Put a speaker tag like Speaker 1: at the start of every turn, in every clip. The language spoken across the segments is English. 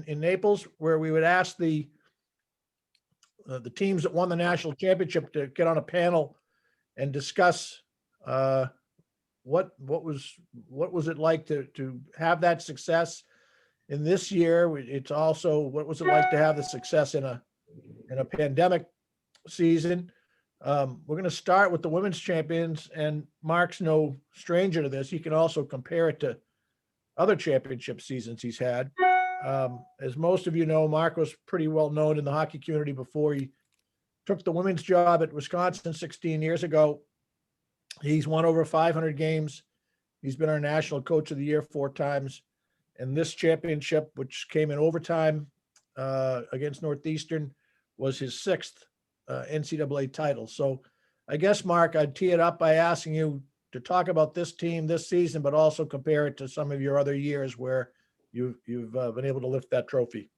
Speaker 1: in Naples, where we would ask the teams that won the national championship to get on a panel and discuss what was it like to have that success in this year. It's also what was it like to have the success in a pandemic season. We're going to start with the women's champions, and Mark's no stranger to this. He can also compare it to other championship seasons he's had. As most of you know, Mark was pretty well known in the hockey community before he took the women's job at Wisconsin 16 years ago. He's won over 500 games. He's been our national coach of the year 4 times. And this championship, which came in overtime against Northeastern, was his 6th NCAA title. So I guess, Mark, I'd tee it up by asking you to talk about this team this season, but also compare it to some of your other years where you've been able to lift that trophy.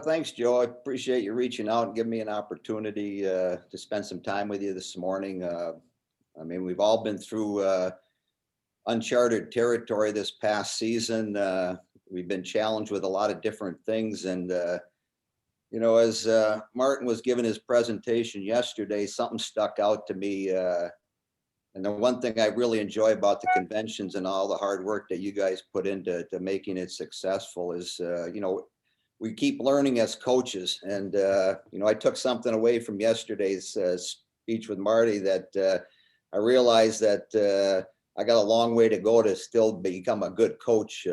Speaker 2: Thanks, Joe. I appreciate you reaching out and giving me an opportunity to spend some time with you this morning. I mean, we've all been through uncharted territory this past season. We've been challenged with a lot of different things. And, you know, as Martin was giving his presentation yesterday, something stuck out to me. And the one thing I really enjoy about the conventions and all the hard work that you guys put into making it successful is, you know, we keep learning as coaches. And, you know, I took something away from yesterday's speech with Marty that I realized that I got a long way to go to still become a good coach.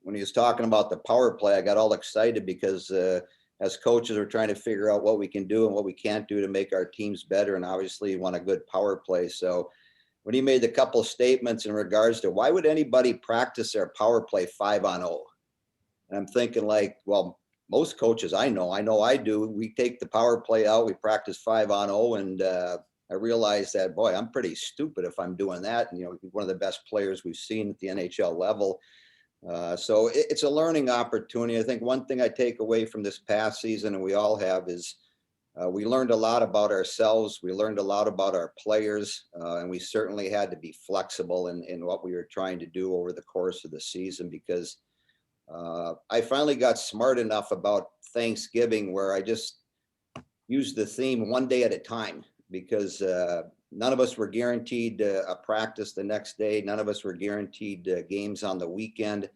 Speaker 2: When he was talking about the power play, I got all excited because as coaches, we're trying to figure out what we can do and what we can't do to make our teams better. And obviously, you want a good power play. So when he made a couple of statements in regards to why would anybody practice their power play 5-on-0? And I'm thinking like, well, most coaches I know I do. We take the power play out, we practice 5-on-0, and I realized that, boy, I'm pretty stupid if I'm doing that. And, you know, one of the best players we've seen at the NHL level. So it's a learning opportunity. I think one thing I take away from this past season, and we all have, is we learned a lot about ourselves. We learned a lot about our players, and we certainly had to be flexible in what we were trying to do over the course of the season, because I finally got smart enough about Thanksgiving where I just used the theme one day at a time, because none of us were guaranteed a practice the next day. None of us were guaranteed games on the weekend.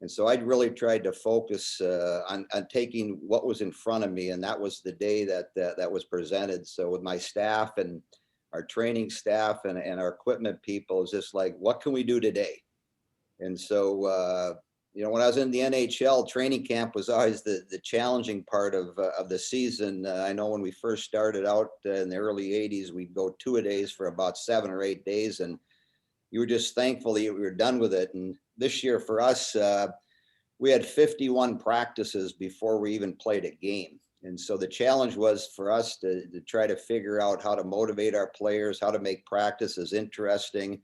Speaker 2: And so I really tried to focus on taking what was in front of me. And that was the day that was presented. So with my staff and our training staff and our equipment people, is just like, what can we do today? And so, you know, when I was in the NHL, training camp was always the challenging part of the season. I know when we first started out in the early 80s, we'd go 2-a-days for about 7 or 8 days. And you were just thankful that we were done with it. And this year for us, we had 51 practices before we even played a game. And so the challenge was for us to try to figure out how to motivate our players, how to make practices interesting,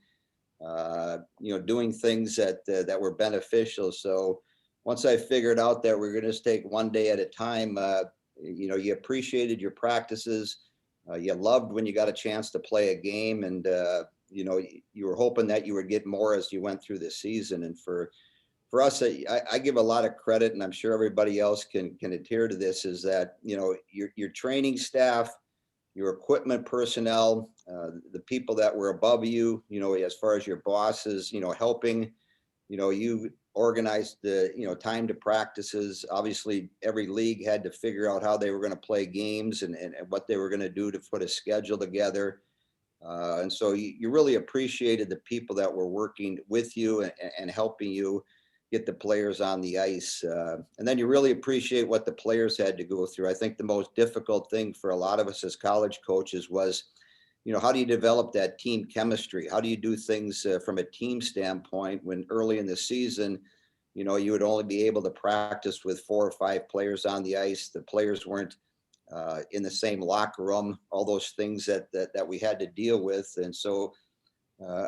Speaker 2: you know, doing things that were beneficial. So once I figured out that we're going to just take one day at a time, you know, you appreciated your practices. You loved when you got a chance to play a game, and you know, you were hoping that you would get more as you went through the season. And for us, I give a lot of credit, and I'm sure everybody else can adhere to this, is that, you know, your training staff, your equipment personnel, the people that were above you, you know, as far as your bosses, you know, helping, you know, you organized the, you know, time to practices. Obviously, every league had to figure out how they were going to play games and what they were going to do to put a schedule together. And so you really appreciated the people that were working with you and helping you get the players on the ice. And then you really appreciate what the players had to go through. I think the most difficult thing for a lot of us as college coaches was, you know, how do you develop that team chemistry? How do you do things from a team standpoint when early in the season, you know, you would only be able to practice with 4 or 5 players on the ice. The players weren't in the same locker room, all those things that we had to deal with. And so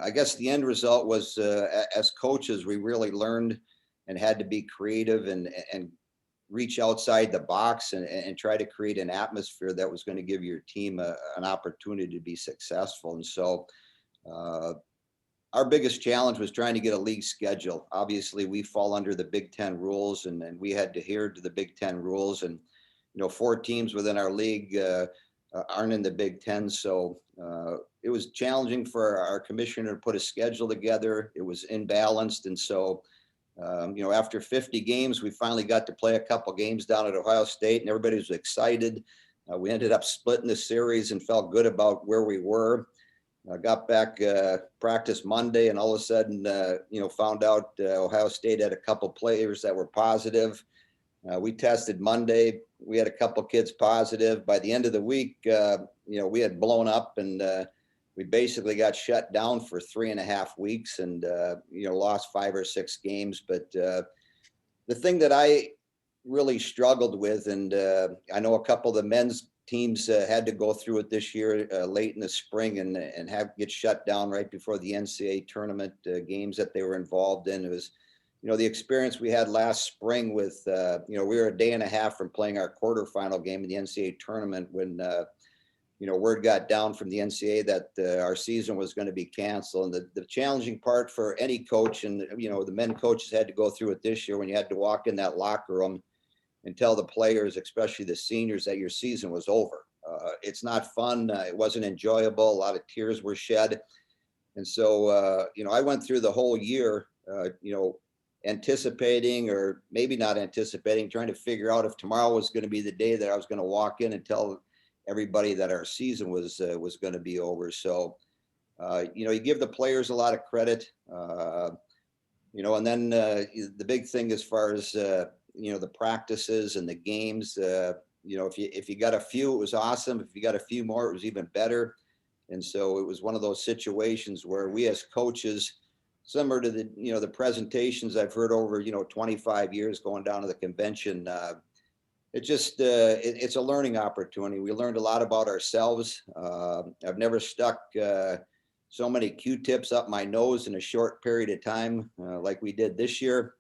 Speaker 2: I guess the end result was, as coaches, we really learned and had to be creative and reach outside the box and try to create an atmosphere that was going to give your team an opportunity to be successful. And so our biggest challenge was trying to get a league schedule. Obviously, we fall under the Big Ten rules, and we had to adhere to the Big Ten rules. And, 4 teams within our league aren't in the Big Ten. So it was challenging for our commissioner to put a schedule together. It was imbalanced. And so, after 50 games, we finally got to play a couple games down at Ohio State, and everybody was excited. We ended up splitting the series and felt good about where we were. Got back practice Monday, and all of a sudden, found out Ohio State had a couple players that were positive. We tested Monday. We had a couple kids positive. By the end of the week, we had blown up, and we basically got shut down for 3.5 weeks, and lost 5 or 6 games. But the thing that I really struggled with, and I know a couple of the men's teams had to go through it this year late in the spring and get shut down right before the NCAA tournament games that they were involved in. It was, the experience we had last spring with, we were a day and a half from playing our quarterfinal game in the NCAA tournament when, word got down from the NCAA that our season was going to be canceled. And the challenging part for any coach, and, the men coaches had to go through it this year when you had to walk in that locker room and tell the players, especially the seniors, that your season was over. It's not fun. It wasn't enjoyable. A lot of tears were shed. And so, I went through the whole year, anticipating, or maybe not anticipating, trying to figure out if tomorrow was going to be the day that I was going to walk in and tell everybody that our season was going to be over. So, you give the players a lot of credit, and then the big thing as far as, the practices and the games, if you got a few, it was awesome. If you got a few more, it was even better. And so it was one of those situations where we as coaches, similar to the presentations I've heard over, 25 years going down to the convention, it's a learning opportunity. We learned a lot about ourselves. I've never stuck so many Q-tips up my nose in a short period of time like we did this year.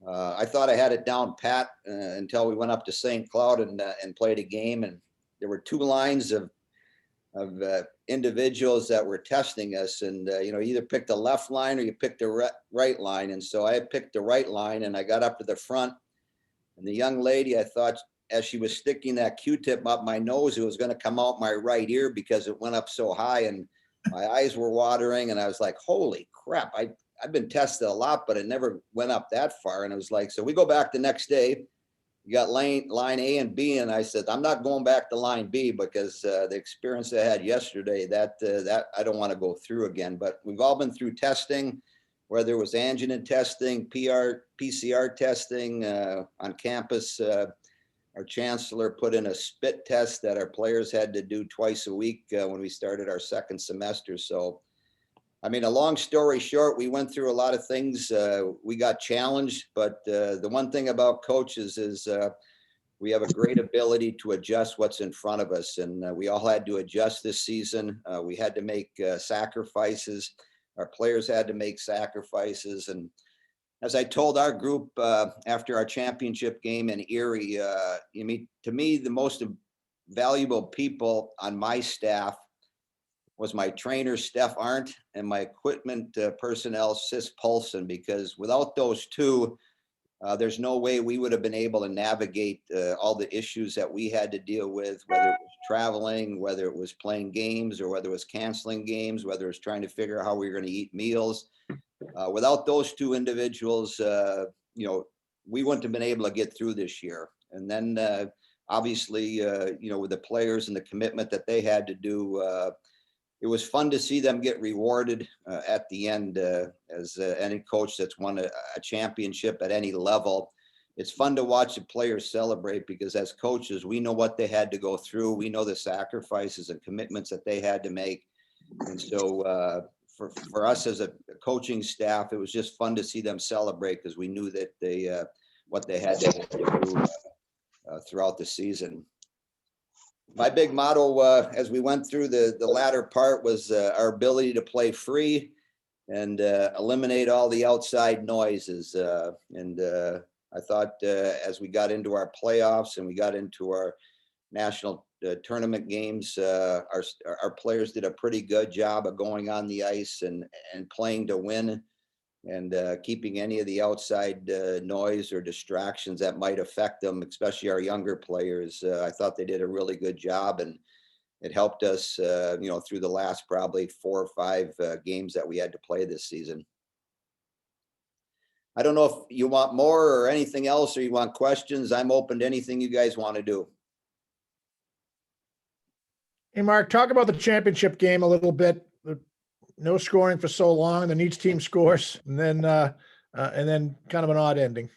Speaker 2: I thought I had it down pat until we went up to St. Cloud and played a game, and there were 2 lines of individuals that were testing us, and either picked the left line or you picked the right line. And so I picked the right line, and I got up to the front, and the young lady, I thought as she was sticking that Q-tip up my nose, it was going to come out my right ear because it went up so high, and my eyes were watering, and I was like, holy crap, I've been tested a lot, but it never went up that far. And it was like, so we go back the next day, you got line A and B. And I said, I'm not going back to line B because the experience I had yesterday, that I don't want to go through again. But we've all been through testing, whether it was antigen testing, PCR testing on campus. Our chancellor put in a spit test that our players had to do twice a week when we started our second semester. So, I mean, a long story short, we went through a lot of things. We got challenged, but the one thing about coaches is we have a great ability to adjust what's in front of us. And we all had to adjust this season. We had to make sacrifices. Our players had to make sacrifices. And as I told our group after our championship game in Erie, to me, the most valuable people on my staff was my trainer, Steph Arndt, and my equipment personnel, Sis Paulson, because without those 2, there's no way we would have been able to navigate all the issues that we had to deal with, whether it was traveling, whether it was playing games, or whether it was canceling games, whether it was trying to figure out how we were going to eat meals. Without those 2 individuals, we wouldn't have been able to get through this year. And then obviously, with the players and the commitment that they had to do, it was fun to see them get rewarded at the end. As any coach that's won a championship at any level, it's fun to watch the players celebrate, because as coaches, we know what they had to go through. We know the sacrifices and commitments that they had to make. And so for us as a coaching staff, it was just fun to see them celebrate, because we knew that what they had to do throughout the season. My big motto as we went through the latter part was our ability to play free and eliminate all the outside noises. I thought as we got into our playoffs and we got into our national tournament games, our players did a pretty good job of going on the ice and playing to win, and keeping any of the outside noise or distractions that might affect them, especially our younger players. I thought they did a really good job, and it helped us, through the last probably 4 or 5 games that we had to play this season. I don't know if you want more or anything else, or you want questions. I'm open to anything you guys want to do.
Speaker 1: Hey, Mark, talk about the championship game a little bit. No scoring for so long, then each team scores, and then kind of an odd ending.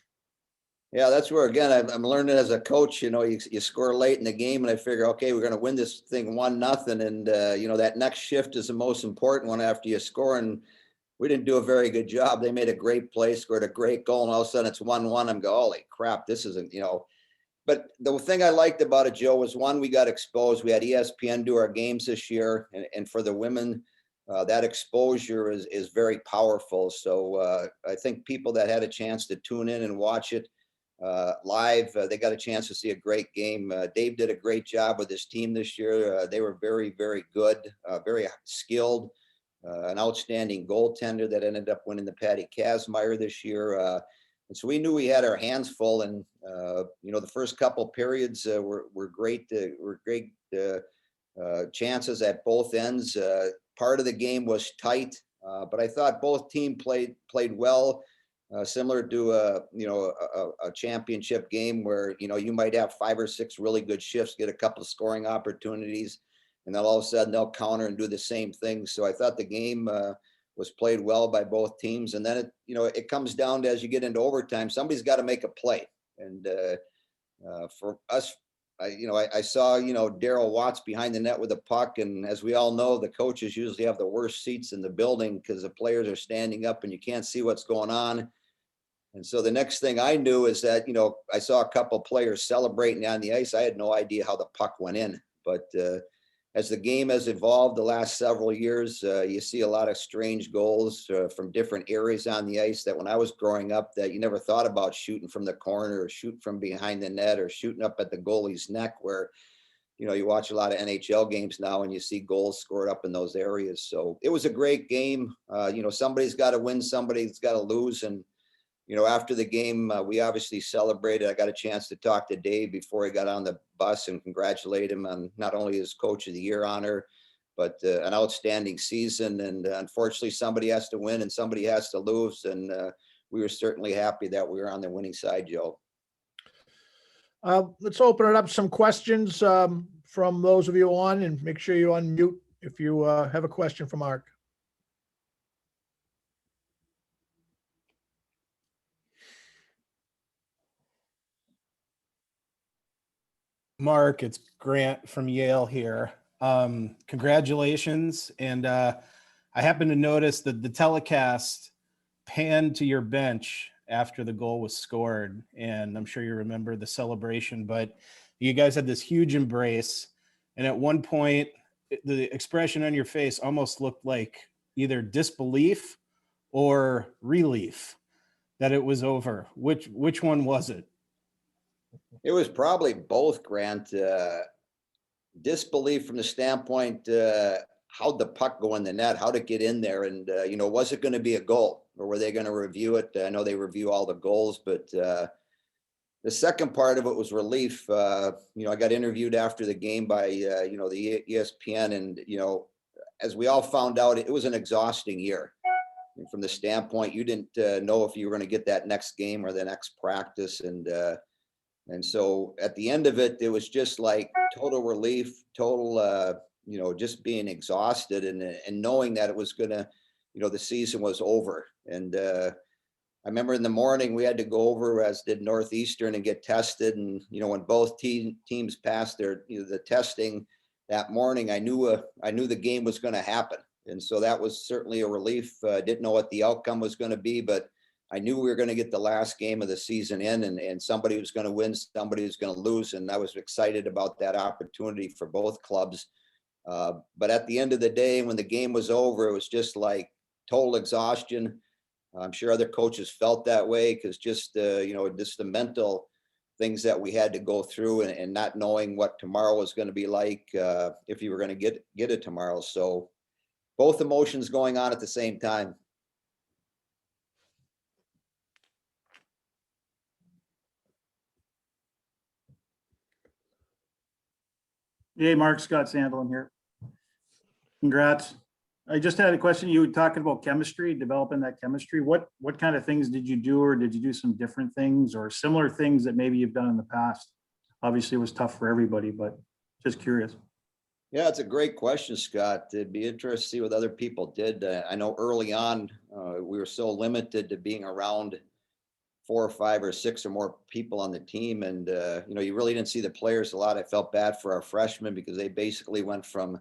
Speaker 2: Yeah, that's where, again, I'm learning as a coach, you score late in the game and I figure, okay, we're going to win this thing 1-0. And, that next shift is the most important one after you score. And we didn't do a very good job. They made a great play, scored a great goal, and all of a sudden it's 1-1. I'm going, holy crap, this isn't, But the thing I liked about it, Joe, was one, we got exposed. We had ESPN do our games this year. And for the women, that exposure is very powerful. So I think people that had a chance to tune in and watch it live, they got a chance to see a great game. Dave did a great job with his team this year. They were very, very good, very skilled, an outstanding goaltender that ended up winning the Patty Kazmaier this year. And so we knew we had our hands full, and the first couple periods were great. Were great chances at both ends. Part of the game was tight, but I thought both teams played well. Similar to a championship game where you might have 5 or 6 really good shifts, get a couple of scoring opportunities, and then all of a sudden they'll counter and do the same thing. So I thought the game was played well by both teams. And then it comes down to, as you get into overtime, somebody's got to make a play. And for us, I saw Daryl Watts behind the net with a puck, and as we all know, the coaches usually have the worst seats in the building because the players are standing up and you can't see what's going on. And so the next thing I knew is that I saw a couple players celebrating on the ice. I had no idea how the puck went in, but as the game has evolved the last several years, you see a lot of strange goals from different areas on the ice that when I was growing up, that you never thought about shooting from the corner or shooting from behind the net or shooting up at the goalie's neck, where, you watch a lot of NHL games now and you see goals scored up in those areas. So it was a great game. Somebody's got to win, somebody's got to lose. And, after the game, we obviously celebrated. I got a chance to talk to Dave before he got on the bus and congratulate him on not only his Coach of the Year honor, but an outstanding season. And unfortunately, somebody has to win and somebody has to lose. And we were certainly happy that we were on the winning side, Joe.
Speaker 1: Let's open it up to some questions from those of you on, and make sure you unmute if you have a question for Mark.
Speaker 3: Mark, it's Grant from Yale here. Congratulations. And I happened to notice that the telecast panned to your bench after the goal was scored. And I'm sure you remember the celebration, but you guys had this huge embrace. And at one point, the expression on your face almost looked like either disbelief or relief that it was over. Which one was it?
Speaker 2: It was probably both, Grant. Disbelief from the standpoint, how'd the puck go in the net? How'd it get in there? And, was it going to be a goal, or were they going to review it? I know they review all the goals, but the second part of it was relief. I got interviewed after the game by, the ESPN, and, as we all found out, it was an exhausting year. And from the standpoint, you didn't know if you were going to get that next game or the next practice. And so at the end of it, it was just like total relief, total, just being exhausted and knowing that it was going to, the season was over. And I remember in the morning we had to go over, as did Northeastern, and get tested. And, when both teams passed their, the testing that morning, I knew the game was going to happen. And so that was certainly a relief. Didn't know what the outcome was going to be, but I knew we were going to get the last game of the season in, and somebody was going to win, somebody was going to lose. And I was excited about that opportunity for both clubs. But at the end of the day, when the game was over, it was just like total exhaustion. I'm sure other coaches felt that way, because just, just the mental things that we had to go through, and not knowing what tomorrow was going to be like, if you were going to get it tomorrow. So both emotions going on at the same time.
Speaker 4: Hey, Mark, Scott Sandlin here. Congrats. I just had a question. You were talking about chemistry, developing that chemistry. What kind of things did you do, or did you do some different things or similar things that maybe you've done in the past? Obviously, it was tough for everybody, but just curious.
Speaker 2: Yeah, it's a great question, Scott. It'd be interesting to see what other people did. I know early on, we were so limited to being around 4 or 5 or 6 or more people on the team. And, you really didn't see the players a lot. I felt bad for our freshmen because they basically went from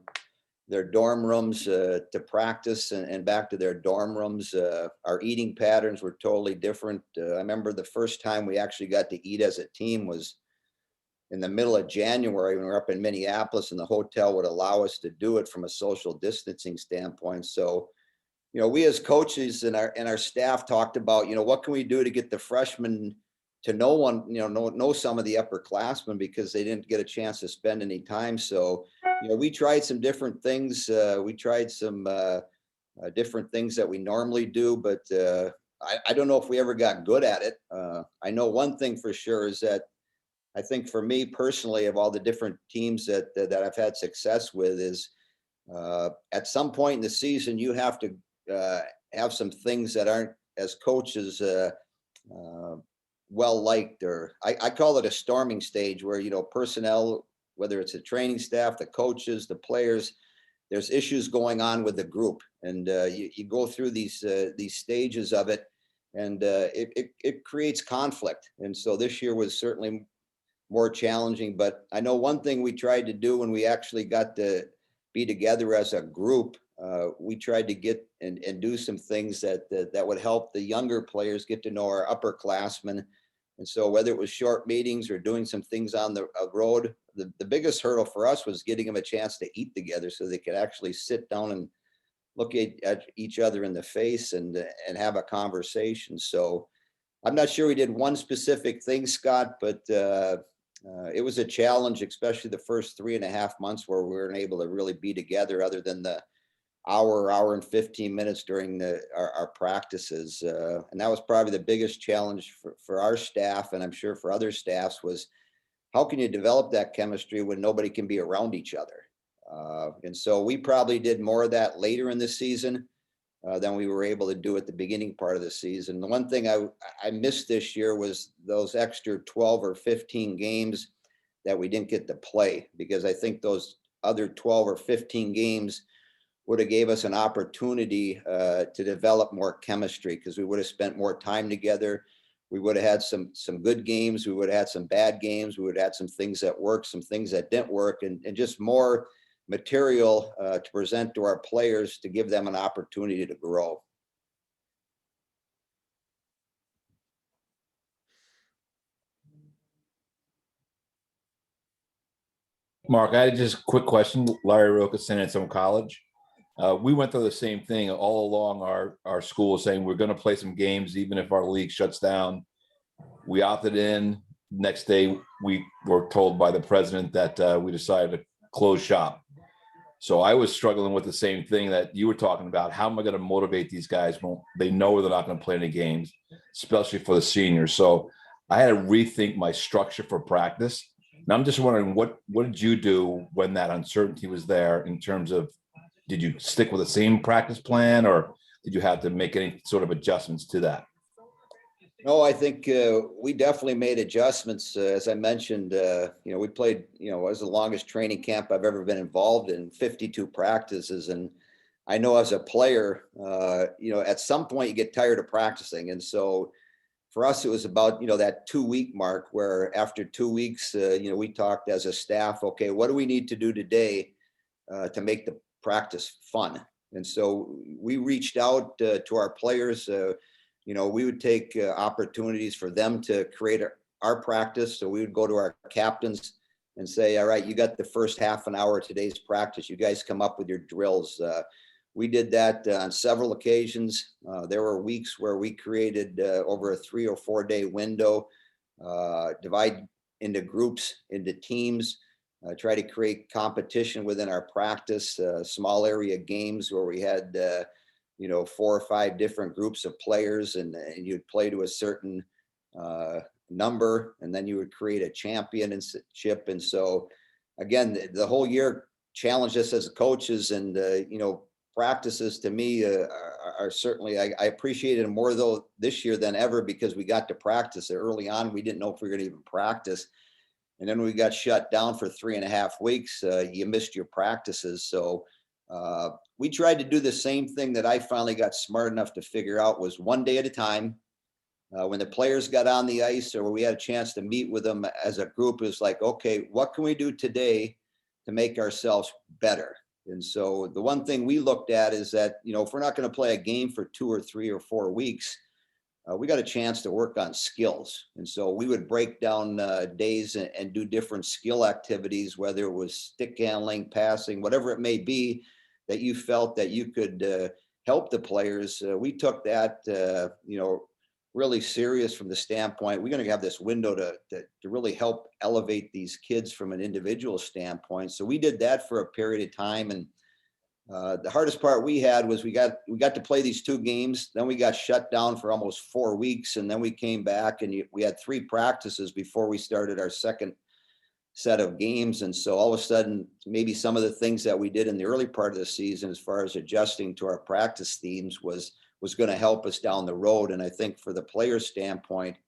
Speaker 2: their dorm rooms to practice and back to their dorm rooms. Our eating patterns were totally different. I remember the first time we actually got to eat as a team was in the middle of January when we were up in Minneapolis, and the hotel would allow us to do it from a social distancing standpoint. So, we as coaches and our staff talked about, what can we do to get the freshmen to know some of the upperclassmen, because they didn't get a chance to spend any time. So, we tried some different things. We tried some different things that we normally do, but I don't know if we ever got good at it. I know one thing for sure is that I think for me personally, of all the different teams that I've had success with, is at some point in the season, you have to have some things that aren't, as coaches, well liked, or I call it a storming stage, where personnel, whether it's the training staff, the coaches, the players, there's issues going on with the group, and you go through these stages of it, and it creates conflict. And so this year was certainly more challenging. But I know one thing we tried to do when we actually got to be together as a group, we tried to get and do some things that would help the younger players get to know our upperclassmen. And so whether it was short meetings or doing some things on the road, the biggest hurdle for us was getting them a chance to eat together so they could actually sit down and look at each other in the face and have a conversation. So I'm not sure we did one specific thing, Scott, but it was a challenge, especially the first 3.5 months, where we weren't able to really be together other than the hour and 15 minutes during our practices. And that was probably the biggest challenge for our staff, and I'm sure for other staffs, was how can you develop that chemistry when nobody can be around each other? And so we probably did more of that later in the season than we were able to do at the beginning part of the season. The one thing I missed this year was those extra 12 or 15 games that we didn't get to play, because I think those other 12 or 15 games would have gave us an opportunity to develop more chemistry, because we would have spent more time together. We would have had some good games. We would have had some bad games. We would have had some things that worked, some things that didn't work, and just more material to present to our players to give them an opportunity to grow.
Speaker 5: Mark, I had just a quick question. Larry Roca, San Antonio College. We went through the same thing all along our school, saying we're going to play some games even if our league shuts down. We opted in. Next day, we were told by the president that we decided to close shop. So I was struggling with the same thing that you were talking about. How am I going to motivate these guys when they know they're not going to play any games, especially for the seniors? So I had to rethink my structure for practice. Now I'm just wondering, what did you do when that uncertainty was there, in terms of, did you stick with the same practice plan, or did you have to make any sort of adjustments to that?
Speaker 2: No, I think we definitely made adjustments. As I mentioned, we played, it was the longest training camp I've ever been involved in, 52 practices. And I know as a player, at some point you get tired of practicing. And so for us, it was about, that 2-week mark, where after 2 weeks, we talked as a staff, okay, what do we need to do today to make the practice fun? And so we reached out to our players. We would take opportunities for them to create our practice. So we would go to our captains and say, all right, you got the first half an hour of today's practice. You guys come up with your drills. We did that on several occasions. There were weeks where we created over a 3 or 4 day window divide into groups, into teams, try to create competition within our practice, small area games where we had, 4 or 5 different groups of players, and you'd play to a certain number, and then you would create a championship. And so, again, the whole year challenged us as coaches, and practices to me are certainly, I appreciated them more though this year than ever, because we got to practice it early on. We didn't know if we were going to even practice. And then we got shut down for 3.5 weeks. You missed your practices. So we tried to do the same thing that I finally got smart enough to figure out, was one day at a time. When the players got on the ice, or we had a chance to meet with them as a group, is like, okay, what can we do today to make ourselves better? And so the one thing we looked at is that, if we're not going to play a game for 2 or 3 or 4 weeks, we got a chance to work on skills. And so we would break down days and do different skill activities, whether it was stick handling, passing, whatever it may be, that you felt that you could help the players. We took that, really serious from the standpoint, we're going to have this window to really help elevate these kids from an individual standpoint. So we did that for a period of time. And the hardest part we had was we got to play these 2 games. Then we got shut down for almost 4 weeks. And then we came back, and we had 3 practices before we started our second set of games. And so all of a sudden, maybe some of the things that we did in the early part of the season, as far as adjusting to our practice themes, was going to help us down the road. And I think for the players' standpoint,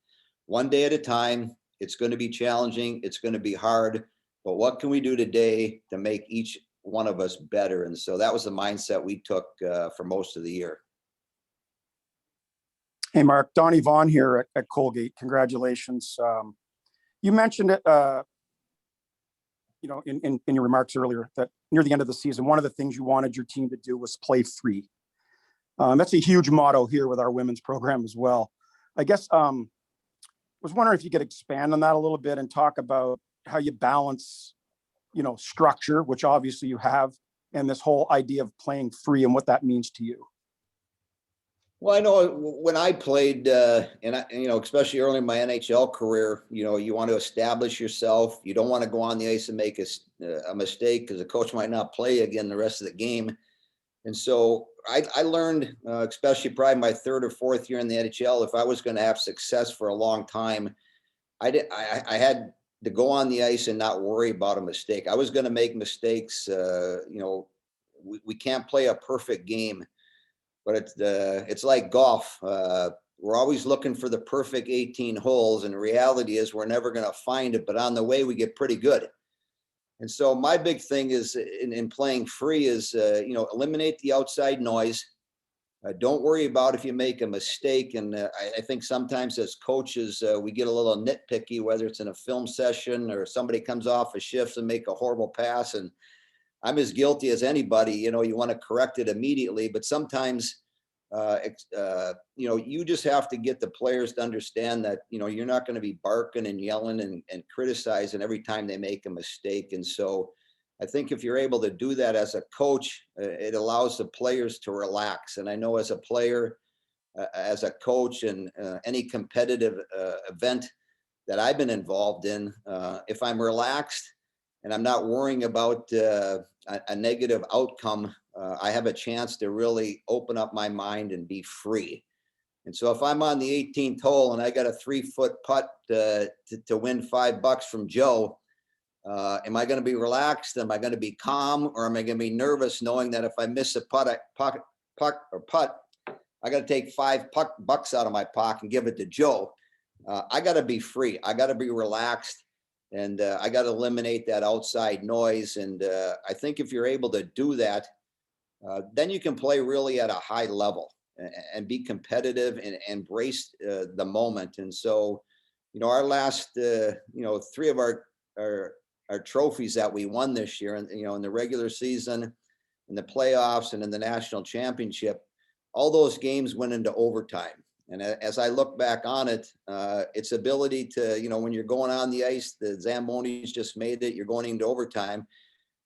Speaker 2: one day at a time, it's going to be challenging. It's going to be hard, but what can we do today to make each one of us better? And so that was the mindset we took for most of the year.
Speaker 6: Hey, Mark, Donnie Vaughn here at Colgate. Congratulations. You mentioned it, in your remarks earlier, that near the end of the season, one of the things you wanted your team to do was play free. That's a huge motto here with our women's program as well. I guess was wondering if you could expand on that a little bit and talk about how you balance, structure, which obviously you have, and this whole idea of playing free and what that means to you.
Speaker 2: Well, I know when I played, especially early in my NHL career, you want to establish yourself. You don't want to go on the ice and make a mistake, because the coach might not play again the rest of the game. And so I learned, especially probably my 3rd or 4th year in the NHL, if I was going to have success for a long time, I had to go on the ice and not worry about a mistake. I was going to make mistakes. We can't play a perfect game, but it's like golf. We're always looking for the perfect 18 holes, and the reality is we're never going to find it. But on the way, we get pretty good. And so my big thing is in playing free is, eliminate the outside noise. Don't worry about if you make a mistake. And I think sometimes as coaches, we get a little nitpicky, whether it's in a film session or somebody comes off a shift and make a horrible pass. And I'm as guilty as anybody. You want to correct it immediately, but sometimes you just have to get the players to understand that, you're not going to be barking and yelling and criticizing every time they make a mistake. And so I think if you're able to do that as a coach, it allows the players to relax. And I know as a player, as a coach, and any competitive event that I've been involved in, if I'm relaxed and I'm not worrying about a negative outcome, I have a chance to really open up my mind and be free. And so if I'm on the 18th hole and I got a 3-foot putt to win $5 from Joe, am I going to be relaxed? Am I going to be calm, or am I going to be nervous, knowing that if I miss a putt, I got to take $5 out of my pocket and give it to Joe? I got to be free. I got to be relaxed, and I got to eliminate that outside noise. And I think if you're able to do that, then you can play really at a high level and be competitive and embrace the moment. And so, our last, 3 of our trophies that we won this year, and in the regular season, in the playoffs, and in the national championship, all those games went into overtime. And as I look back on it, its ability to, when you're going on the ice, the Zambonis just made it, you're going into overtime.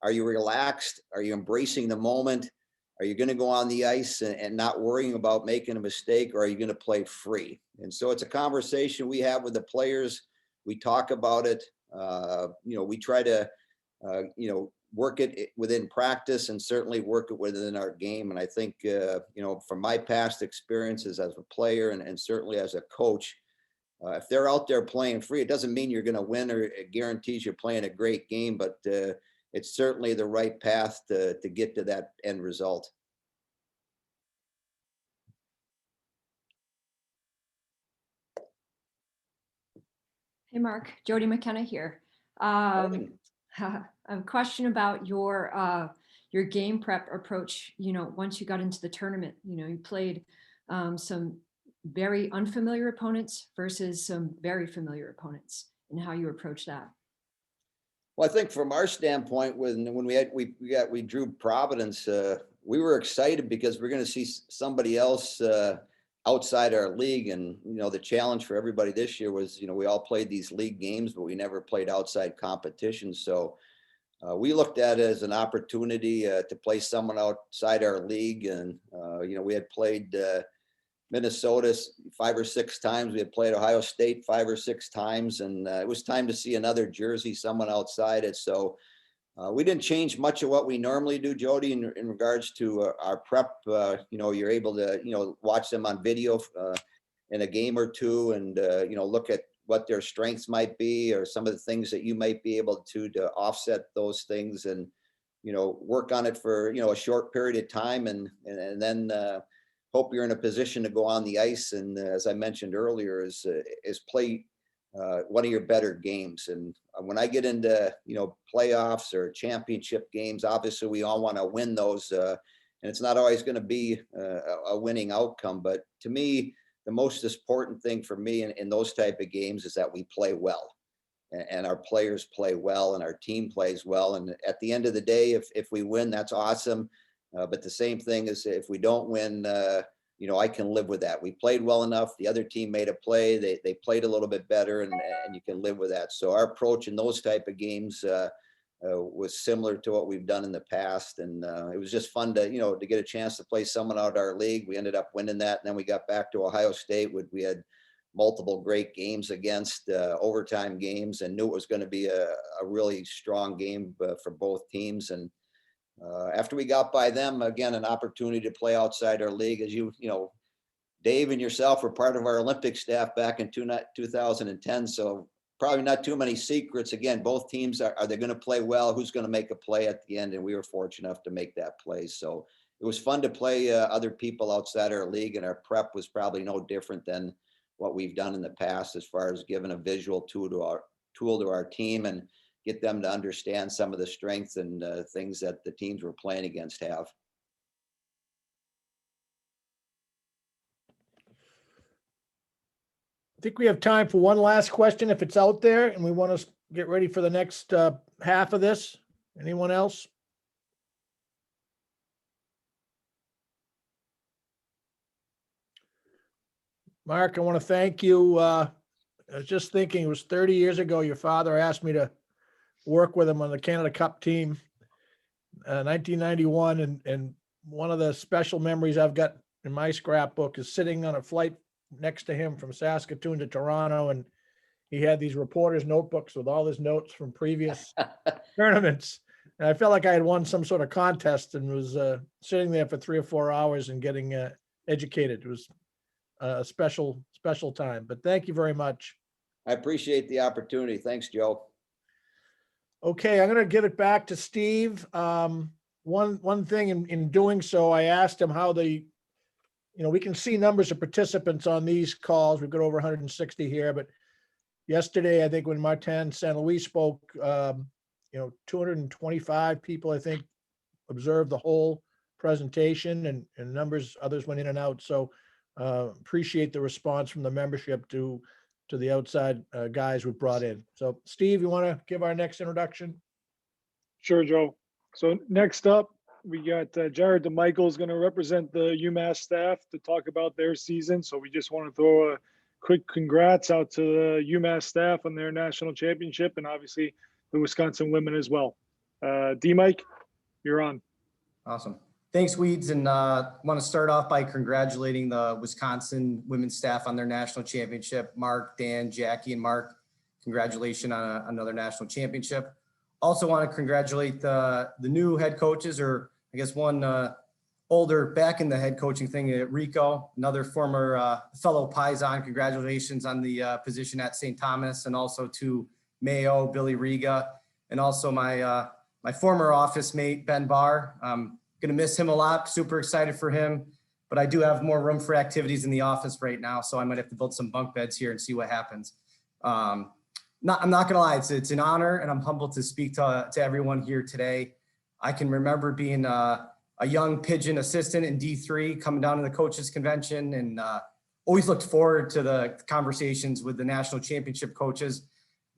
Speaker 2: Are you relaxed? Are you embracing the moment? Are you going to go on the ice and not worrying about making a mistake, or are you going to play free? And so it's a conversation we have with the players We talk about it. We try to, work it within practice and certainly work it within our game. And I think, from my past experiences as a player and certainly as a coach, if they're out there playing free, it doesn't mean you're going to win or it guarantees you're playing a great game, but it's certainly the right path to get to that end result.
Speaker 7: Hey, Mark, Jody McKenna here.
Speaker 2: Morning.
Speaker 7: A question about your game prep approach. Once you got into the tournament, you played some very unfamiliar opponents versus some very familiar opponents, and how you approach that.
Speaker 2: Well, I think from our standpoint, when we drew Providence, we were excited because we're going to see somebody else outside our league. And, the challenge for everybody this year was, we all played these league games, but we never played outside competition. So we looked at it as an opportunity to play someone outside our league. And, we had played Minnesota 5 or 6 times. We had played Ohio State 5 or 6 times. And it was time to see another jersey, someone outside it. So we didn't change much of what we normally do, Jody, in regards to our prep. You're able to, watch them on video in a game or two and, look at what their strengths might be or some of the things that you might be able to offset those things and, work on it for, a short period of time and then hope you're in a position to go on the ice. And as I mentioned earlier, is play one of your better games. And when I get into, playoffs or championship games, obviously we all want to win those. And it's not always going to be a winning outcome. But to me, the most important thing for me in those type of games is that we play well and our players play well and our team plays well. And at the end of the day, if we win, that's awesome. But the same thing is if we don't win, I can live with that. We played well enough. The other team made a play. They played a little bit better and you can live with that. So our approach in those type of games was similar to what we've done in the past. And it was just fun to get a chance to play someone out of our league. We ended up winning that. And then we got back to Ohio State. We had multiple great games against overtime games and knew it was going to be a really strong game for both teams. And after we got by them, again, an opportunity to play outside our league. As Dave and yourself were part of our Olympic staff back in 2010. So probably not too many secrets. Again, both teams are they going to play well? Who's going to make a play at the end? And we were fortunate enough to make that play. So it was fun to play other people outside our league, and our prep was probably no different than what we've done in the past as far as giving a visual tool to our team and get them to understand some of the strengths and things that the teams we're playing against have.
Speaker 1: I think we have time for one last question if it's out there, and we want to get ready for the next half of this. Anyone else? Mark, I want to thank you. I was just thinking it was 30 years ago, your father asked me to work with him on the Canada Cup team, 1991. And one of the special memories I've got in my scrapbook is sitting on a flight next to him from Saskatoon to Toronto. And he had these reporter's notebooks with all his notes from previous tournaments. And I felt like I had won some sort of contest and was sitting there for 3 or 4 hours and getting educated. It was a special time, but thank you very much.
Speaker 2: I appreciate the opportunity. Thanks, Joe.
Speaker 1: Okay, I'm going to give it back to Steve. One thing in doing so, I asked him how we can see numbers of participants on these calls. We've got over 160 here, but yesterday, I think when Martin St. Louis spoke, 225 people, I think, observed the whole presentation, and others went in and out. So appreciate the response from the membership to the outside guys we brought in. So Steve, you want to give our next introduction?
Speaker 8: Sure, Joe. So next up, we got Jared DeMichael is going to represent the UMass staff to talk about their season. So we just want to throw a quick congrats out to the UMass staff on their national championship, and obviously the Wisconsin women as well. D-Mike, you're on.
Speaker 9: Awesome. Thanks, Weeds. And want to start off by congratulating the Wisconsin women's staff on their national championship. Mark, Dan, Jackie, and Mark, congratulations on another national championship. Also want to congratulate the new head coaches, or I guess one older back in the head coaching thing, Rico, another former fellow Paisan. Congratulations on the position at St. Thomas, and also to Mayo, Billy Riga, and also my former office mate, Ben Barr. I'm going to miss him a lot. Super excited for him, but I do have more room for activities in the office right now, so I might have to build some bunk beds here and see what happens. I'm not going to lie, it's an honor, and I'm humbled to speak to everyone here today. I can remember being a young Pigeon assistant in D3, coming down to the coaches convention, and always looked forward to the conversations with the national championship coaches.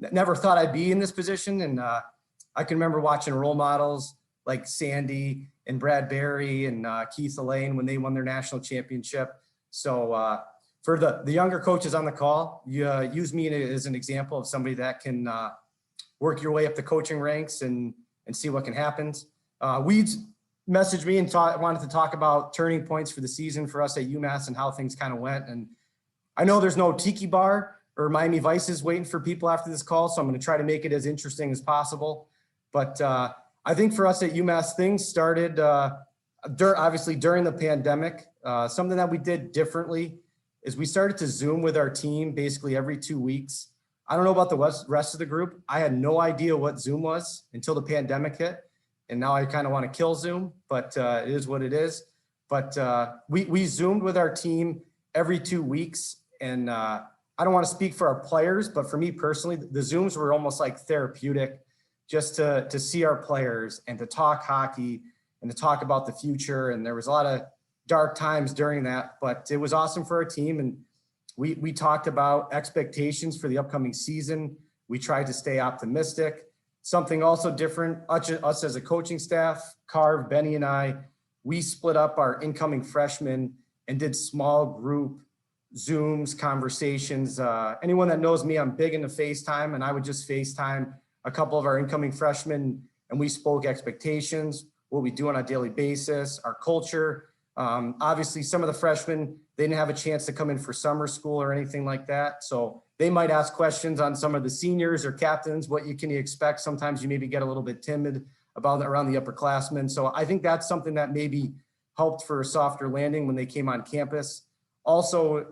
Speaker 9: Never thought I'd be in this position. And I can remember watching role models like Sandy and Brad Barry and Keith Elaine when they won their national championship. So for the younger coaches on the call, you use me as an example of somebody that can work your way up the coaching ranks and see what can happen. Weeds messaged me and wanted to talk about turning points for the season for us at UMass and how things kind of went. And I know there's no tiki bar or Miami Vices waiting for people after this call, so I'm going to try to make it as interesting as possible. But I think for us at UMass, things started obviously during the pandemic. Something that we did differently is we started to Zoom with our team basically every 2 weeks. I don't know about the rest of the group. I had no idea what Zoom was until the pandemic hit. And now I kind of want to kill Zoom, but it is what it is. But we Zoomed with our team every 2 weeks. And I don't want to speak for our players, but for me personally, the Zooms were almost like therapeutic, just to see our players and to talk hockey and to talk about the future. And there was a lot of dark times during that, but it was awesome for our team. And we talked about expectations for the upcoming season. We tried to stay optimistic. Something also different, us as a coaching staff, Carv, Benny, and I, we split up our incoming freshmen and did small group Zooms, conversations. Anyone that knows me, I'm big into FaceTime, and I would just FaceTime a couple of our incoming freshmen, and we spoke expectations, what we do on a daily basis, our culture. Obviously, some of the freshmen, they didn't have a chance to come in for summer school or anything like that. So they might ask questions on some of the seniors or captains. What can you expect? Sometimes you maybe get a little bit timid around the upperclassmen. So I think that's something that maybe helped for a softer landing when they came on campus. Also,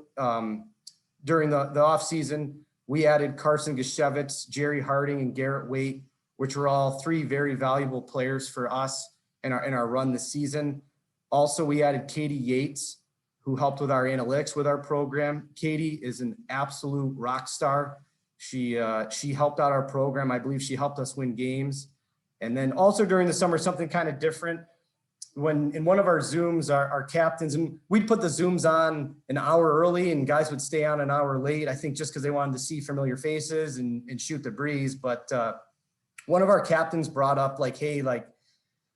Speaker 9: during the off season, we added Carson Gashevitz, Jerry Harding, and Garrett Waite, which were all three very valuable players for us in our run this season. Also, we added Katie Yates, who helped with our analytics with our program. Katie is an absolute rock star. She helped out our program. I believe she helped us win games. And then also during the summer, something kind of different. When in one of our Zooms, our captains, and we'd put the Zooms on an hour early and guys would stay on an hour late, I think just because they wanted to see familiar faces and shoot the breeze. But one of our captains brought up like, hey, like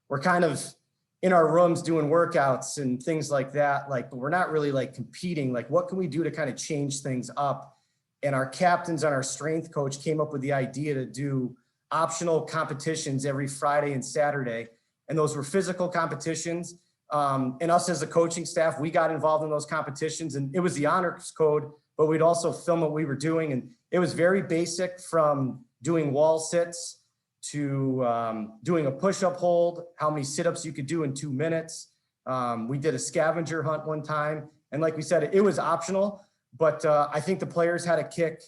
Speaker 9: we're kind of in our rooms doing workouts and things like that, like, but we're not really like competing. Like, what can we do to kind of change things up? And our captains and our strength coach came up with the idea to do optional competitions every Friday and Saturday. And those were physical competitions. And us as a coaching staff, we got involved in those competitions, and it was the honors code, but we'd also film what we were doing. And it was very basic, from doing wall sits to doing a push-up hold, how many sit-ups you could do in 2 minutes. We did a scavenger hunt one time. And like we said, it was optional, but I think the players had a kick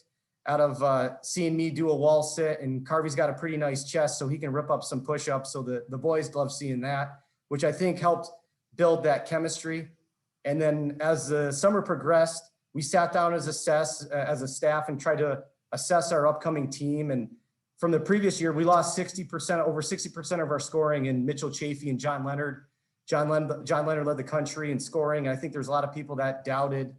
Speaker 9: out of seeing me do a wall sit, and Carvey's got a pretty nice chest, so he can rip up some push-ups. So the boys love seeing that, which I think helped build that chemistry. And then as the summer progressed, we sat down as a staff and tried to assess our upcoming team. And from the previous year, we lost over 60% of our scoring in Mitchell Chafee and John Leonard. John Leonard led the country in scoring. I think there's a lot of people that doubted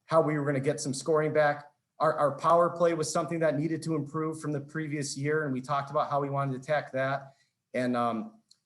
Speaker 9: how we were going to get some scoring back. Our power play was something that needed to improve from the previous year, and we talked about how we wanted to attack that. And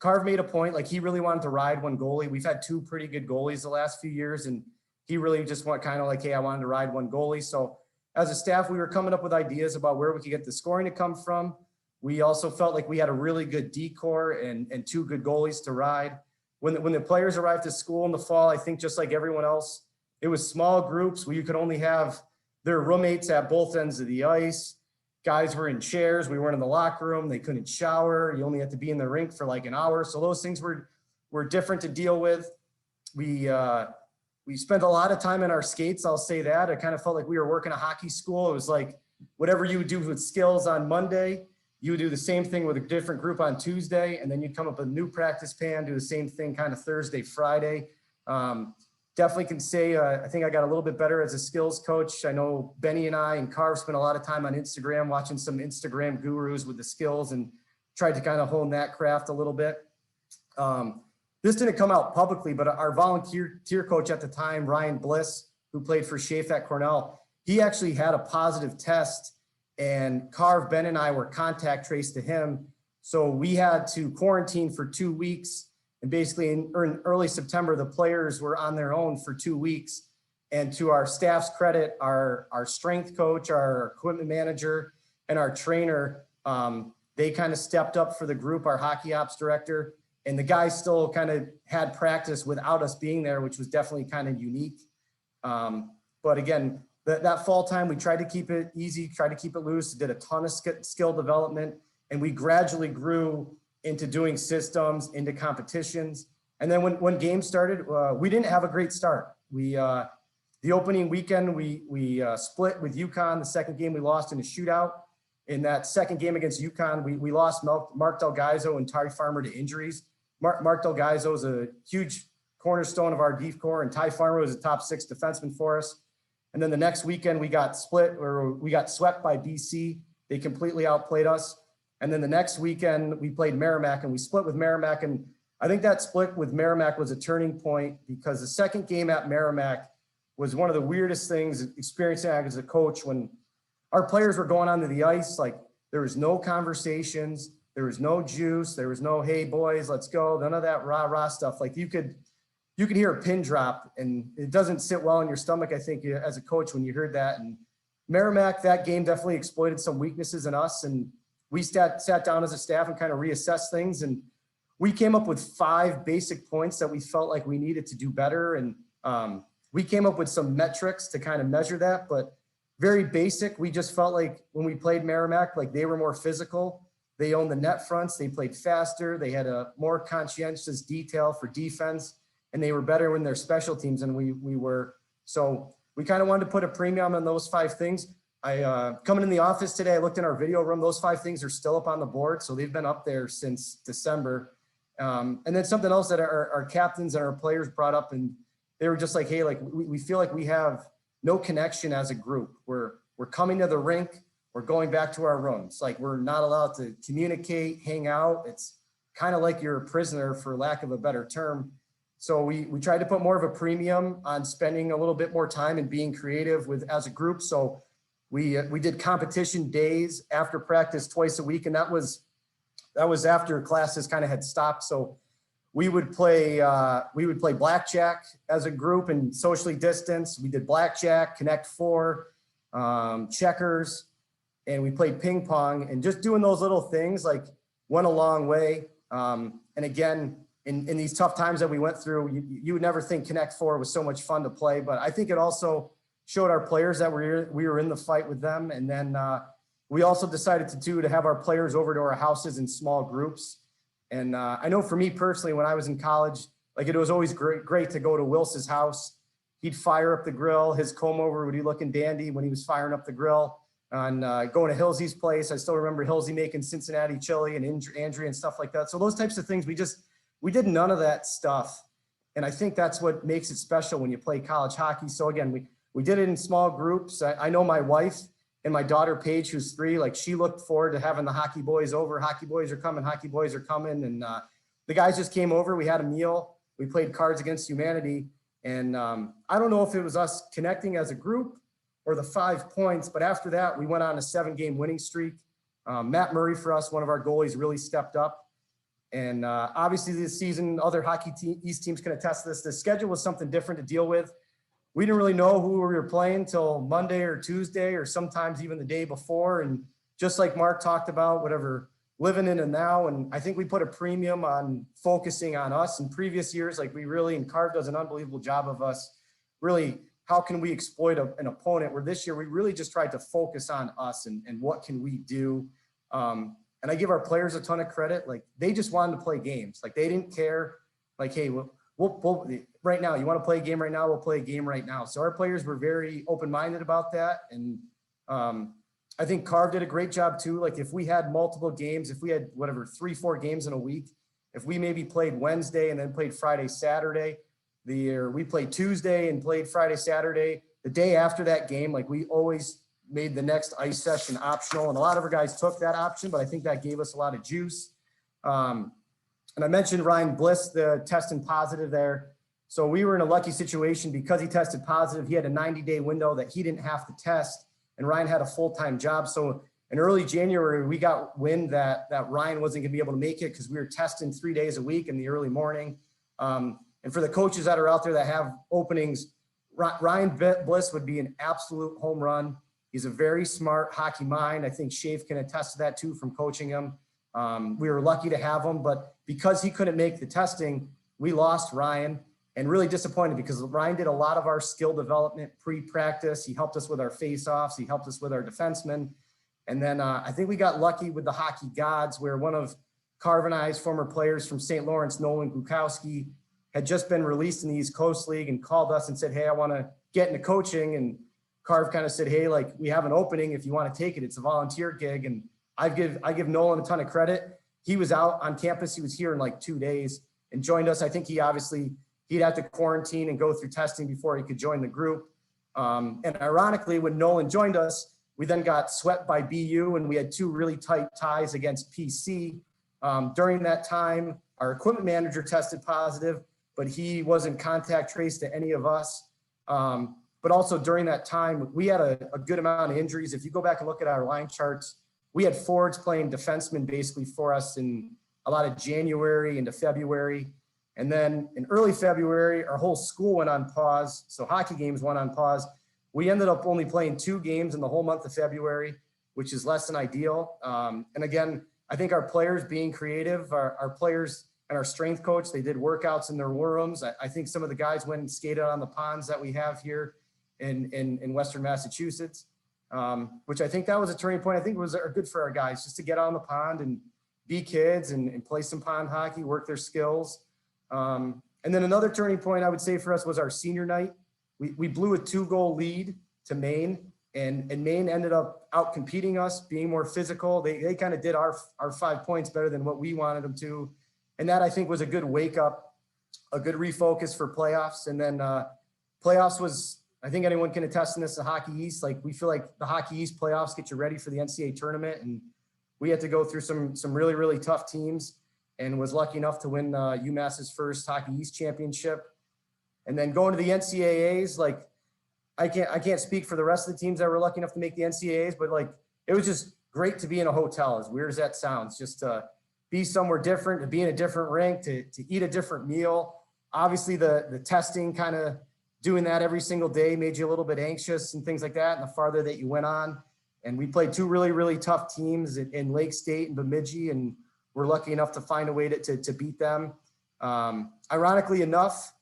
Speaker 9: Carv made a point, like he really wanted to ride one goalie. We've had two pretty good goalies the last few years, and he really just went kind of like, hey, I wanted to ride one goalie. So as a staff, we were coming up with ideas about where we could get the scoring to come from. We also felt like we had a really good decor and two good goalies to ride. When the players arrived to school in the fall, I think just like everyone else, it was small groups where you could only have their roommates at both ends of the ice. guys were in chairs. We weren't in the locker room. They couldn't shower. You only had to be in the rink for like an hour. So those things were different to deal with. We spent a lot of time in our skates. I'll say that. I kind of felt like we were working a hockey school. It was like whatever you would do with skills on Monday, you would do the same thing with a different group on Tuesday, and then you'd come up with a new practice plan, do the same thing kind of Thursday, Friday. Definitely can say I think I got a little bit better as a skills coach. I know Benny and I and Carv spent a lot of time on Instagram watching some Instagram gurus with the skills and tried to kind of hone that craft a little bit. This didn't come out publicly, but our volunteer coach at the time, Ryan Bliss, who played for Schaaf at Cornell, he actually had a positive test, and Carv, Ben, and I were contact traced to him. So we had to quarantine for 2 weeks. And basically in early September, the players were on their own for 2 weeks. And to our staff's credit, our strength coach, our equipment manager, and our trainer, they kind of stepped up for the group, our hockey ops director. And the guys still kind of had practice without us being there, which was definitely kind of unique. But again, that fall time, we tried to keep it easy, tried to keep it loose, did a ton of skill development, and we gradually grew into doing systems, into competitions. And then when games started, we didn't have a great start. The opening weekend, we split with UConn. The second game we lost in a shootout. In that second game against UConn, we lost Mark Delgaizo and Ty Farmer to injuries. Mark Delgaizo is a huge cornerstone of our deep core, and Ty Farmer was a top 6 defenseman for us. And then the next weekend we got swept by BC. They completely outplayed us. And then the next weekend we played Merrimack and we split with Merrimack. And I think that split with Merrimack was a turning point because the second game at Merrimack was one of the weirdest things experiencing as a coach when our players were going onto the ice. Like there was no conversations, there was no juice, there was no, hey boys, let's go. None of that rah stuff. Like you could hear a pin drop, and it doesn't sit well in your stomach, I think, as a coach when you heard that. And Merrimack, that game definitely exploited some weaknesses in us. And we sat down as a staff and kind of reassessed things. And we came up with 5 basic points that we felt like we needed to do better. And we came up with some metrics to kind of measure that, but very basic. We just felt like when we played Merrimack, like they were more physical. They owned the net fronts. They played faster. They had a more conscientious detail for defense, and they were better in their special teams than we were. So we kind of wanted to put a premium on those 5 things. Coming in the office today, I looked in our video room. Those 5 things are still up on the board. So they've been up there since December. And then something else that our captains and our players brought up, and they were just like, hey, like we feel like we have no connection as a group. We're coming to the rink. We're going back to our rooms. Like we're not allowed to communicate, hang out. It's kind of like you're a prisoner, for lack of a better term. So we tried to put more of a premium on spending a little bit more time and being creative as a group. So we did competition days after practice twice a week, and that was after classes kind of had stopped. So we would play blackjack as a group and socially distanced. We did blackjack, Connect 4, checkers, and we played ping pong. And just doing those little things like went a long way. And again, in these tough times that we went through, you would never think Connect 4 was so much fun to play, but I think it also showed our players that we were in the fight with them. And then we also decided to have our players over to our houses in small groups. And I know for me personally, when I was in college, like it was always great to go to Wils's house. He'd fire up the grill. His comb over would be looking dandy when he was firing up the grill. And going to Hillsy's place, I still remember Hillsy making Cincinnati chili and Andrea and stuff like that. So those types of things, we did none of that stuff. And I think that's what makes it special when you play college hockey. So again, we did it in small groups. I know my wife and my daughter, Paige, who's 3, like she looked forward to having the hockey boys over. Hockey boys are coming. And the guys just came over. We had a meal. We played Cards Against Humanity. And I don't know if it was us connecting as a group or the 5 points, but after that, we went on a 7-game winning streak. Matt Murray, for us, one of our goalies, really stepped up. And obviously this season, other hockey East teams can attest to this. The schedule was something different to deal with. We didn't really know who we were playing till Monday or Tuesday, or sometimes even the day before. And just like Mark talked about, whatever, living in the now. And I think we put a premium on focusing on us. In previous years, like we really, and Carv does an unbelievable job of us really how can we exploit an opponent, where this year we really just tried to focus on us and what can we do. And I give our players a ton of credit. Like, they just wanted to play games. Like, they didn't care. Like, hey, we'll right now, you want to play a game right now, we'll play a game right now. So our players were very open-minded about that. And I think Carv did a great job too. Like, if we had multiple games, if we had whatever, 3-4 games in a week, if we maybe played Wednesday and then played Friday, Saturday, or we played Tuesday and played Friday, Saturday, the day after that game, like, we always made the next ice session optional. And a lot of our guys took that option, but I think that gave us a lot of juice. And I mentioned Ryan Bliss, the testing positive there. So we were in a lucky situation because he tested positive. He had a 90-day window that he didn't have to test, and Ryan had a full-time job. So in early January, we got wind that Ryan wasn't gonna be able to make it because we were testing 3 days a week in the early morning. And for the coaches that are out there that have openings, Ryan Bliss would be an absolute home run. He's a very smart hockey mind. I think Shafe can attest to that too from coaching him. We were lucky to have him, but because he couldn't make the testing, we lost Ryan, and really disappointed because Ryan did a lot of our skill development pre-practice. He helped us with our face-offs. He helped us with our defensemen. And then I think we got lucky with the hockey gods, where one of Carv and I's former players from St. Lawrence, Nolan Gukowski, had just been released in the East Coast League and called us and said, hey, I want to get into coaching. And Carv kind of said, hey, like, we have an opening if you want to take it. It's a volunteer gig. And I give Nolan a ton of credit. He was out on campus. He was here in like 2 days and joined us. I think he'd have to quarantine and go through testing before he could join the group. And ironically, when Nolan joined us, we then got swept by BU, and we had 2 really tight ties against PC. During that time, our equipment manager tested positive, but he wasn't contact traced to any of us. But also during that time, we had a good amount of injuries. If you go back and look at our line charts, we had forwards playing defensemen basically for us in a lot of January into February. And then in early February, our whole school went on pause. So hockey games went on pause. We ended up only playing 2 games in the whole month of February, which is less than ideal. And again, I think our players being creative, our players and our strength coach, they did workouts in their war rooms. I think some of the guys went and skated on the ponds that we have here in Western Massachusetts, which I think that was a turning point. I think it was good for our guys just to get on the pond and be kids and play some pond hockey, work their skills. And then another turning point I would say for us was our senior night. We blew a 2-goal lead to Maine, and Maine ended up out competing us, being more physical. They kind of did our 5 points better than what we wanted them to. And that, I think, was a good wake up, a good refocus for playoffs. And then playoffs was, I think anyone can attest to this, the Hockey East. Like, we feel like the Hockey East playoffs get you ready for the NCAA tournament. And we had to go through some really, really tough teams, and was lucky enough to win UMass's first Hockey East championship. And then going to the NCAAs, like, I can't speak for the rest of the teams that were lucky enough to make the NCAAs, but like, it was just great to be in a hotel, as weird as that sounds, just to be somewhere different, to be in a different rink, to eat a different meal. Obviously the testing, kind of doing that every single day, made you a little bit anxious and things like that. And the farther that you went on, and we played 2 really, really tough teams in Lake State and Bemidji, and we're lucky enough to find a way to beat them. Ironically enough,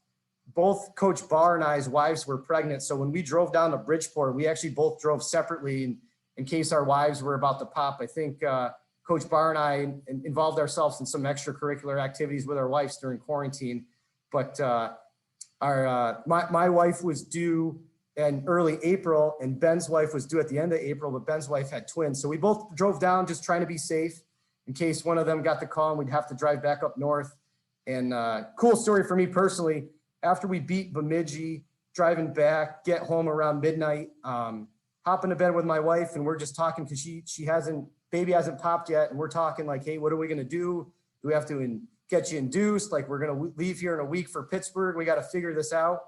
Speaker 9: both Coach Barr and I's wives were pregnant. So when we drove down to Bridgeport, we actually both drove separately in case our wives were about to pop. I think Coach Barr and I involved ourselves in some extracurricular activities with our wives during quarantine. But my wife was due in early April, and Ben's wife was due at the end of April, but Ben's wife had twins. So we both drove down just trying to be safe in case one of them got the call and we'd have to drive back up north. And cool story for me personally, after we beat Bemidji, driving back, get home around midnight, hop into bed with my wife, and we're just talking because baby hasn't popped yet. And we're talking like, hey, what are we going to do? Do we have to get you induced? Like, we're going to leave here in a week for Pittsburgh. We got to figure this out.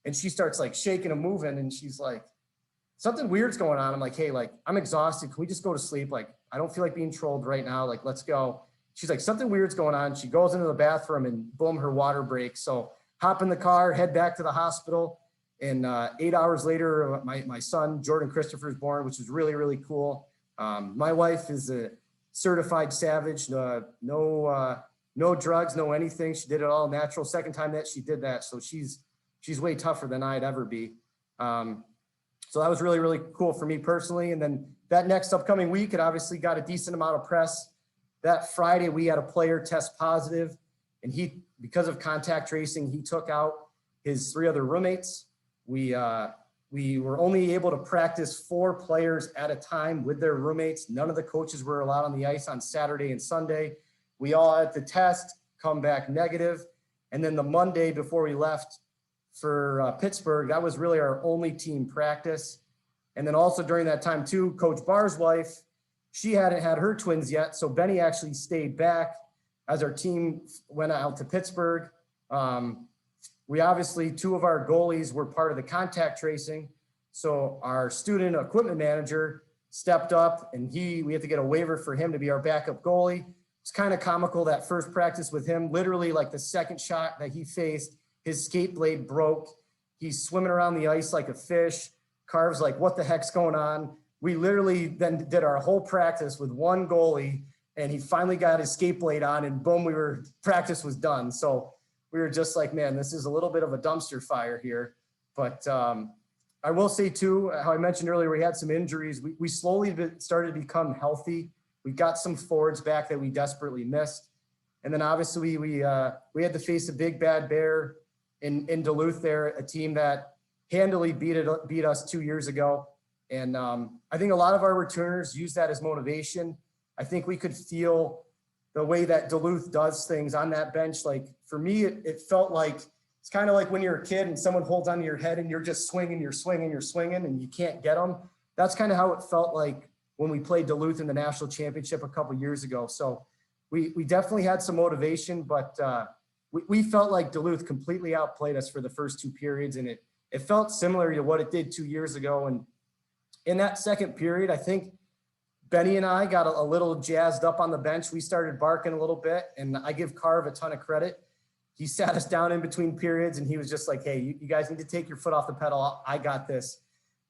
Speaker 9: And she starts like shaking and moving. And she's like, something weird's going on. I'm like, hey, like, I'm exhausted. Can we just go to sleep? Like, I don't feel like being trolled right now. Like, let's go. She's like, something weird's going on. She goes into the bathroom and boom, her water breaks. So hop in the car, head back to the hospital. And 8 hours later, my son, Jordan Christopher, is born, which is really, really cool. My wife is a certified savage, no drugs, no anything. She did it all natural. Second time that she did that. So she's way tougher than I'd ever be. So that was really, really cool for me personally. And then that next upcoming week, it obviously got a decent amount of press. That Friday, we had a player test positive, and he, because of contact tracing, he took out his 3 other roommates. We were only able to practice 4 players at a time with their roommates. None of the coaches were allowed on the ice on Saturday and Sunday. We all had to test, come back negative. And then the Monday before we left for Pittsburgh, that was really our only team practice. And then also during that time too, Coach Barr's wife, she hadn't had her twins yet. So Benny actually stayed back as our team went out to Pittsburgh. We obviously, 2 of our goalies were part of the contact tracing. So our student equipment manager stepped up, and we had to get a waiver for him to be our backup goalie. It's kind of comical that first practice with him, literally like the second shot that he faced, his skate blade broke. He's swimming around the ice like a fish. Carv's like, what the heck's going on? We literally then did our whole practice with 1 goalie, and he finally got his skate blade on, and boom, practice was done. So we were just like, man, this is a little bit of a dumpster fire here. But I will say too, how I mentioned earlier, we had some injuries. We slowly started to become healthy. We got some forwards back that we desperately missed. And then obviously we had to face a big bad bear in Duluth there, a team that handily beat us 2 years ago. And I think a lot of our returners use that as motivation. I think we could feel the way that Duluth does things on that bench. Like for me, it felt like, it's kind of like when you're a kid and someone holds onto your head and you're just swinging, and you can't get them. That's kind of how it felt like when we played Duluth in the national championship a couple years ago. So we definitely had some motivation, but we felt like Duluth completely outplayed us for the first 2 periods. And it felt similar to what it did 2 years ago. And in that second period, I think Benny and I got a little jazzed up on the bench. We started barking a little bit, and I give Carv a ton of credit. He sat us down in between periods, and he was just like, hey, you guys need to take your foot off the pedal. I got this.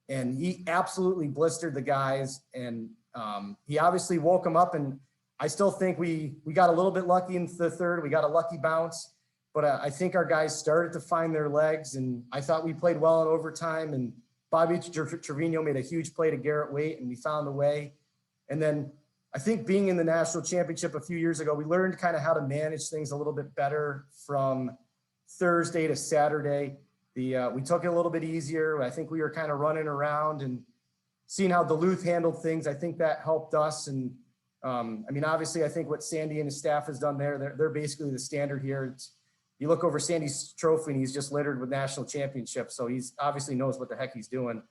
Speaker 9: And he absolutely blistered the guys. And he obviously woke them up. And I still think we got a little bit lucky in the third. We got a lucky bounce. But I think our guys started to find their legs. And I thought we played well in overtime. And Bobby Trevino made a huge play to Garrett Waite, and we found a way. And then I think being in the national championship a few years ago, we learned kind of how to manage things a little bit better from Thursday to Saturday. We took it a little bit easier. I think we were kind of running around and seeing how Duluth handled things. I think that helped us. And I mean, obviously, I think what Sandy and his staff has done there, they're basically the standard here. You look over Sandy's trophy and he's just littered with national championships. So he's obviously knows what the heck he's doing.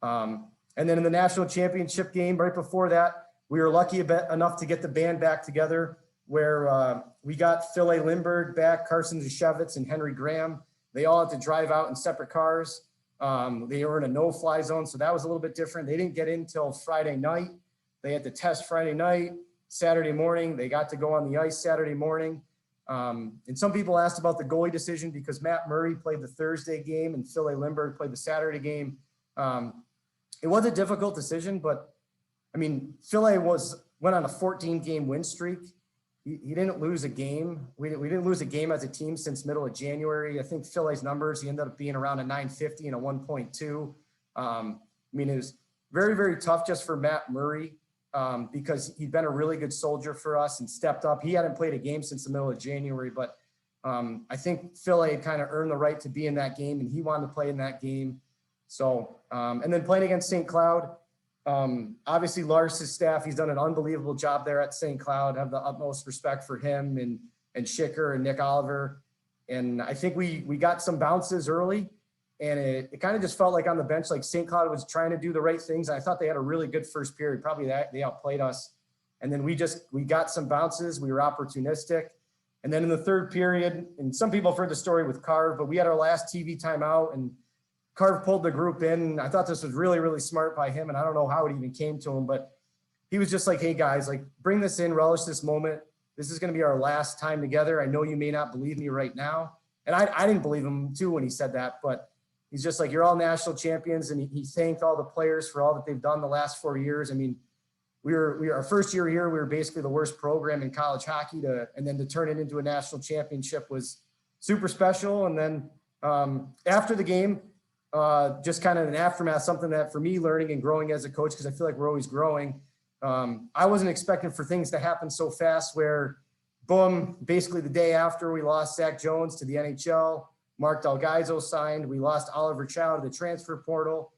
Speaker 9: And then in the national championship game right before that, we were lucky enough to get the band back together, where we got Phil A. Lindbergh back, Carson Zashevitz, and Henry Graham. They all had to drive out in separate cars. They were in a no-fly zone, so that was a little bit different. They didn't get in till Friday night. They had to test Friday night, Saturday morning. They got to go on the ice Saturday morning. And some people asked about the goalie decision because Matt Murray played the Thursday game and Phil A. Lindbergh played the Saturday game. It was a difficult decision, but I mean, Phil A. went on a 14-game win streak. He didn't lose a game. We didn't lose a game as a team since middle of January. I think Phil A.'s numbers, he ended up being around a 950 and a 1.2. I mean, it was very, very tough just for Matt Murray because he'd been a really good soldier for us and stepped up. He hadn't played a game since the middle of January, but I think Phil A. had kind of earned the right to be in that game, and he wanted to play in that game. So, and then playing against St. Cloud, obviously Lars' staff, he's done an unbelievable job there at St. Cloud. I have the utmost respect for him and Schicker and Nick Oliver. And I think we got some bounces early, and it kind of just felt like on the bench, like St. Cloud was trying to do the right things. I thought they had a really good first period, probably that they outplayed us. And then we got some bounces. We were opportunistic. And then in the third period, and some people have heard the story with Carv, but we had our last TV timeout and Carv pulled the group in. I thought this was really, really smart by him. And I don't know how it even came to him, but he was just like, hey guys, like bring this in, relish this moment. This is going to be our last time together. I know you may not believe me right now. And I didn't believe him too when he said that, but he's just like, you're all national champions. And he thanked all the players for all that they've done the last 4 years. I mean, we were our first year here, we were basically the worst program in college hockey and then to turn it into a national championship was super special. And then after the game, just kind of an aftermath, something that for me learning and growing as a coach, because I feel like we're always growing. I wasn't expecting for things to happen so fast where boom, basically the day after we lost Zach Jones to the NHL, Mark Delgaizo signed, we lost Oliver Chow to the transfer portal.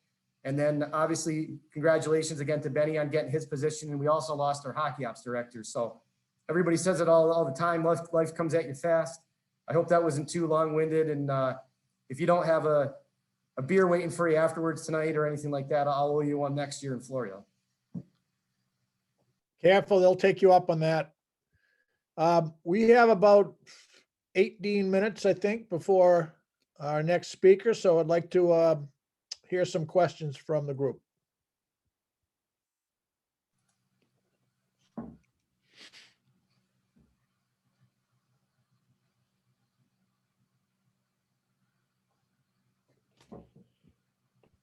Speaker 9: And then obviously congratulations again to Benny on getting his position. And we also lost our hockey ops director. So everybody says it all the time. Life comes at you fast. I hope that wasn't too long-winded. And if you don't have a beer waiting for you afterwards tonight or anything like that, I'll owe you one next year in Florida.
Speaker 1: Careful, they'll take you up on that. We have about 18 minutes, I think, before our next speaker. So I'd like to hear some questions from the group.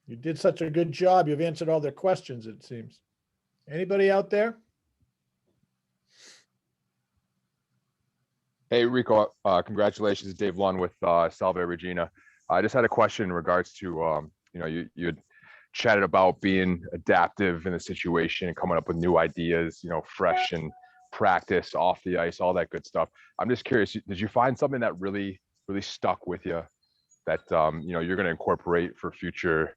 Speaker 1: You did such a good job. You've answered all their questions, it seems. Anybody out there?
Speaker 10: Hey, Rico, congratulations, Dave Lund with Salve Regina. I just had a question in regards to, you had chatted about being adaptive in the situation and coming up with new ideas, fresh and practice off the ice, all that good stuff. I'm just curious, did you find something that really, really stuck with you that, you're going to incorporate for future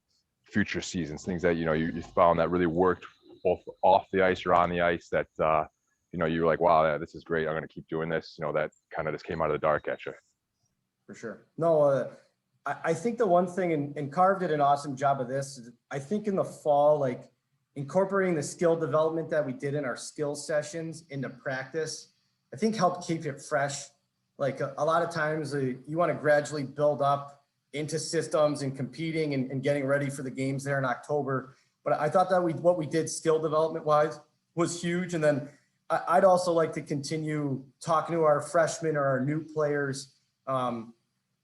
Speaker 10: seasons, things that, you found that really worked both off the ice or on the ice that, you were like, wow, this is great. I'm going to keep doing this. That kind of just came out of the dark at you.
Speaker 9: For sure. No, I think the one thing, and Carv did an awesome job of this, is I think in the fall, like incorporating the skill development that we did in our skill sessions into practice, I think helped keep it fresh. Like a lot of times you want to gradually build up into systems and competing and getting ready for the games there in October. But I thought that what we did skill development wise was huge. And then I'd also like to continue talking to our freshmen or our new players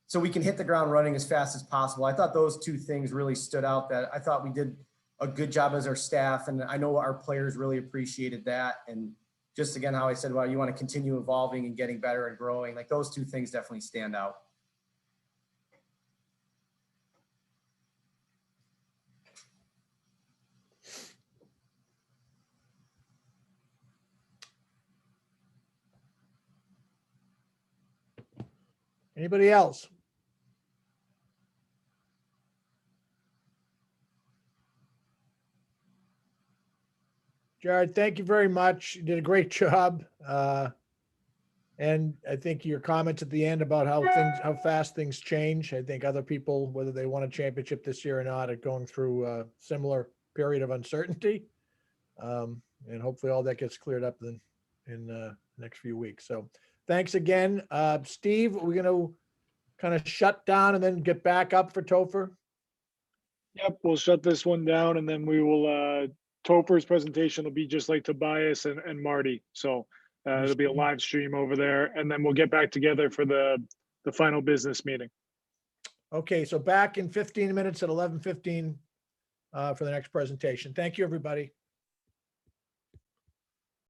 Speaker 9: so we can hit the ground running as fast as possible. I thought those two things really stood out, that I thought we did a good job as our staff. And I know our players really appreciated that. And just again, how I said, well, you want to continue evolving and getting better and growing. Like those two things definitely stand out.
Speaker 1: Anybody else? Jared, thank you very much. You did a great job. And I think your comments at the end about how fast things change. I think other people, whether they won a championship this year or not, are going through a similar period of uncertainty. And hopefully all that gets cleared up in the next few weeks. So thanks again. Steve, we're going to kind of shut down and then get back up for Topher.
Speaker 8: Yep, we'll shut this one down and then we will, Topher's presentation will be just like Tobias and Marty. So it'll be a live stream over there and then we'll get back together for the final business meeting.
Speaker 1: Okay, so back in 15 minutes at 11:15 for the next presentation. Thank you, everybody.